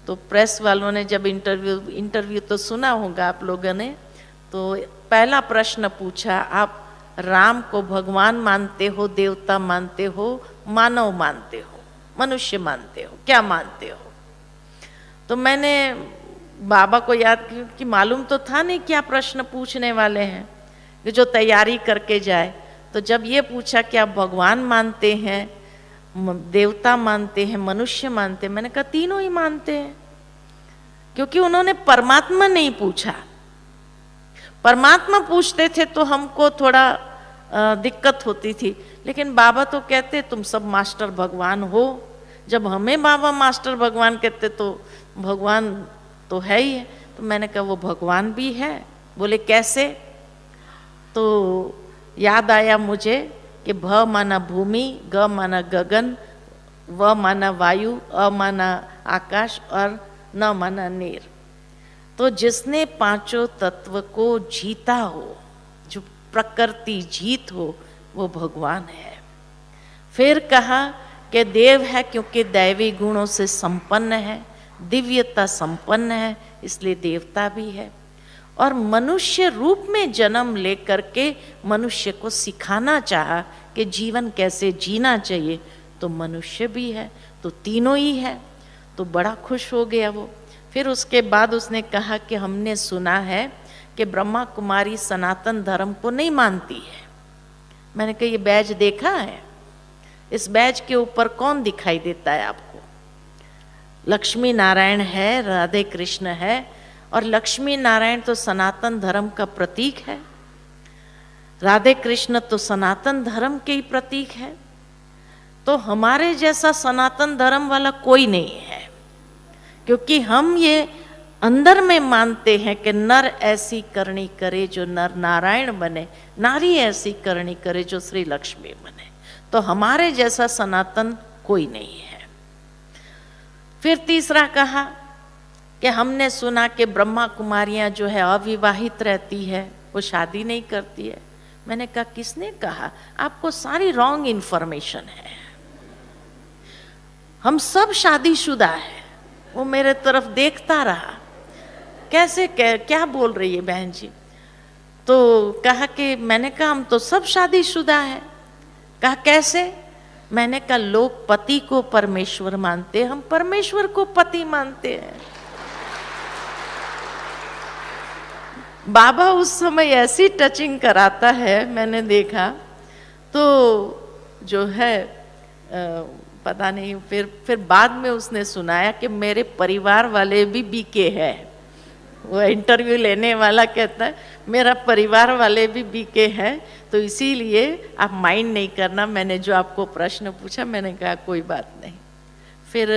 तो प्रेस वालों ने जब इंटरव्यू तो सुना होगा आप लोगों ने, तो पहला प्रश्न पूछा, आप राम को भगवान मानते हो, देवता मानते हो, मानव मानते हो, मनुष्य मानते हो, क्या मानते हो? तो मैंने बाबा को याद किया कि मालूम तो था नहीं क्या प्रश्न पूछने वाले हैं, कि जो तैयारी करके जाए। तो जब ये पूछा कि आप भगवान मानते हैं, देवता मानते हैं, मनुष्य मानते हैं, मैंने कहा तीनों ही मानते हैं, क्योंकि उन्होंने परमात्मा नहीं पूछा। परमात्मा पूछते थे तो हमको थोड़ा दिक्कत होती थी, लेकिन बाबा तो कहते तुम सब मास्टर भगवान हो। जब हमें बाबा मास्टर भगवान कहते तो भगवान तो है ही है। तो मैंने कहा वो भगवान भी है। बोले कैसे? तो याद आया मुझे कि भ माना भूमि, ग माना गगन, व माना वायु, अ माना आकाश और न माना नीर। तो जिसने पांचों तत्व को जीता हो, जो प्रकृति जीत हो, वो भगवान है। फिर कहा कि देव है क्योंकि दैवी गुणों से संपन्न है, दिव्यता संपन्न है, इसलिए देवता भी है। और मनुष्य रूप में जन्म लेकर के मनुष्य को सिखाना चाहा कि जीवन कैसे जीना चाहिए, तो मनुष्य भी है। तो तीनों ही है। तो बड़ा खुश हो गया वो। फिर उसके बाद उसने कहा कि हमने सुना है कि ब्रह्मा कुमारी सनातन धर्म को नहीं मानती है। मैंने कहा ये बैज देखा है? इस बैज के ऊपर कौन दिखाई देता है आपको? लक्ष्मी नारायण है, राधे कृष्ण है, और लक्ष्मी नारायण तो सनातन धर्म का प्रतीक है, राधे कृष्ण तो सनातन धर्म के ही प्रतीक है। तो हमारे जैसा सनातन धर्म वाला कोई नहीं है, क्योंकि हम ये अंदर में मानते हैं कि नर ऐसी करनी करे जो नर नारायण बने, नारी ऐसी करनी करे जो श्री लक्ष्मी बने। तो हमारे जैसा सनातन कोई नहीं है। फिर तीसरा कहा कि हमने सुना कि ब्रह्मा कुमारियां जो है अविवाहित रहती है, वो शादी नहीं करती है। मैंने कहा किसने कहा? आपको सारी रॉन्ग इन्फॉर्मेशन है। हम सब शादीशुदा है। वो मेरे तरफ देखता रहा, कैसे क्या बोल रही है बहन जी? तो कहा कि मैंने कहा हम तो सब शादीशुदा है। कहा कैसे? मैंने कहा लोग पति को परमेश्वर मानते, हम परमेश्वर को पति मानते हैं। बाबा उस समय ऐसी टचिंग कराता है, मैंने देखा। तो जो है पता नहीं, फिर बाद में उसने सुनाया कि मेरे परिवार वाले भी बीके हैं। वो इंटरव्यू लेने वाला कहता है मेरा परिवार वाले भी बीके हैं, तो इसीलिए आप माइंड नहीं करना, मैंने जो आपको प्रश्न पूछा। मैंने कहा कोई बात नहीं। फिर